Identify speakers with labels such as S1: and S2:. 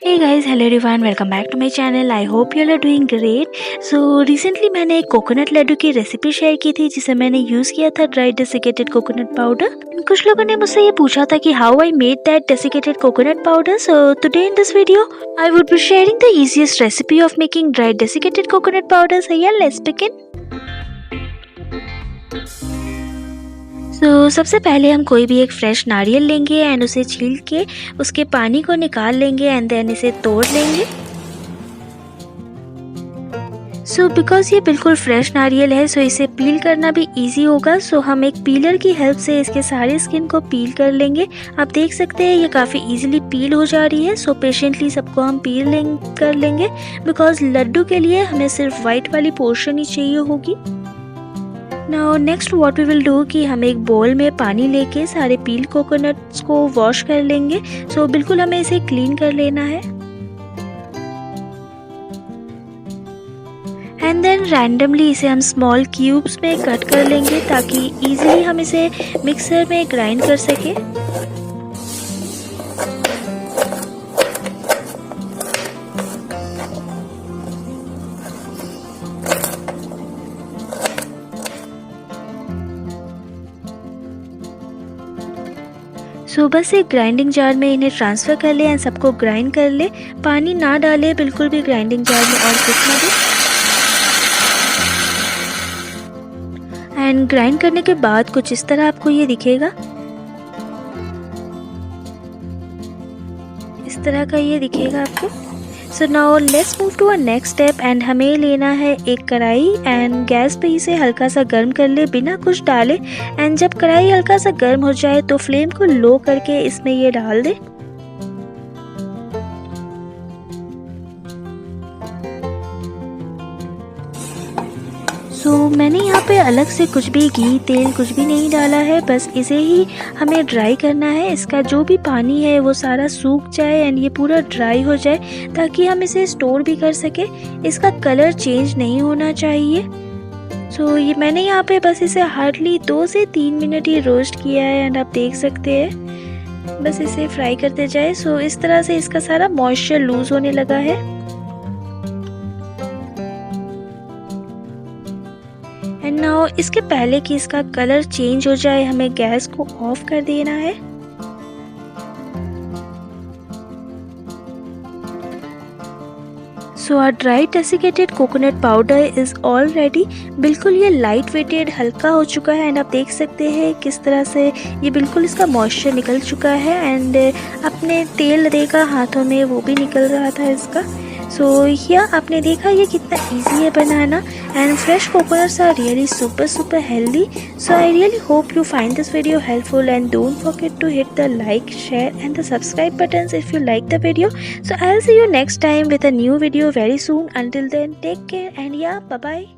S1: Hey guys, hello everyone, welcome back to my channel. I hope you all are doing great. So recently मैंने एक coconut Laddu की recipe share की थी जिसे मैंने यूज़ किया था ड्राई डेसिकेटेड कोकोनट पाउडर. कुछ लोगों ने मुझसे ये पूछा था कि how I made that desiccated coconut powder. So today in this video I would be sharing the easiest recipe of making dry desiccated coconut powder. So yeah, let's begin. सबसे पहले हम कोई भी एक फ्रेश नारियल लेंगे एंड उसे छील के उसके पानी को निकाल लेंगे एंड देन इसे तोड़ लेंगे. बिकॉज ये बिल्कुल फ्रेश नारियल है इसे पील करना भी इजी होगा. हम एक पीलर की हेल्प से इसके सारे स्किन को पील कर लेंगे. आप देख सकते हैं ये काफ़ी इजीली पील हो जा रही है. पेशेंटली सबको हम कर लेंगे बिकॉज लड्डू के लिए हमें सिर्फ वाइट वाली पोर्शन ही चाहिए होगी. Now next what we will do कि हम एक बोल में पानी लेके सारे पील कोकोनट्स को वॉश कर लेंगे. बिल्कुल हमें इसे क्लीन कर लेना है. एंड देन रैंडमली इसे हम स्मॉल क्यूब्स में कट कर लेंगे ताकि इजीली हम इसे मिक्सर में ग्राइंड कर सके. बस एक ग्राइंडिंग जार में इन्हें ट्रांसफ़र कर ले एंड सबको ग्राइंड कर ले. पानी ना डाले बिल्कुल भी ग्राइंडिंग जार में और कुछ ना दे. एंड ग्राइंड करने के बाद कुछ इस तरह आपको ये दिखेगा. इस तरह का ये दिखेगा आपको. Now let's move to a next step and हमें लेना है एक कढ़ाई एंड गैस पे इसे हल्का सा गर्म कर ले बिना कुछ डाले. एंड जब कढ़ाई हल्का सा गर्म हो जाए तो फ्लेम को लो करके इसमें ये डाल दे. मैंने यहाँ पे अलग से कुछ भी घी तेल कुछ भी नहीं डाला है. बस इसे ही हमें ड्राई करना है. इसका जो भी पानी है वो सारा सूख जाए एंड ये पूरा ड्राई हो जाए ताकि हम इसे स्टोर भी कर सके. इसका कलर चेंज नहीं होना चाहिए. ये मैंने यहाँ पे बस इसे हार्डली 2 से 3 मिनट ही रोस्ट किया है एंड आप देख सकते हैं बस इसे फ्राई करते जाए. इस तरह से इसका सारा मॉइस्चर लूज होने लगा है. एंड नाउ इसके पहले कि इसका कलर चेंज हो जाए हमें गैस को ऑफ कर देना है. Our dry desiccated coconut powder is all ready. बिल्कुल ये लाइट वेटेड हल्का हो चुका है एंड आप देख सकते हैं किस तरह से ये बिल्कुल इसका मॉइस्चर निकल चुका है. एंड अपने तेल देखा हाथों में वो भी निकल रहा था इसका. आपने देखा ये कितना इजी है बनाना. And fresh coconuts are really super healthy. I really hope you find this video helpful and don't forget to hit the like, share and the subscribe buttons if you like the video. I'll see you next time with a new video very soon. Until then, take care and yeah, bye bye.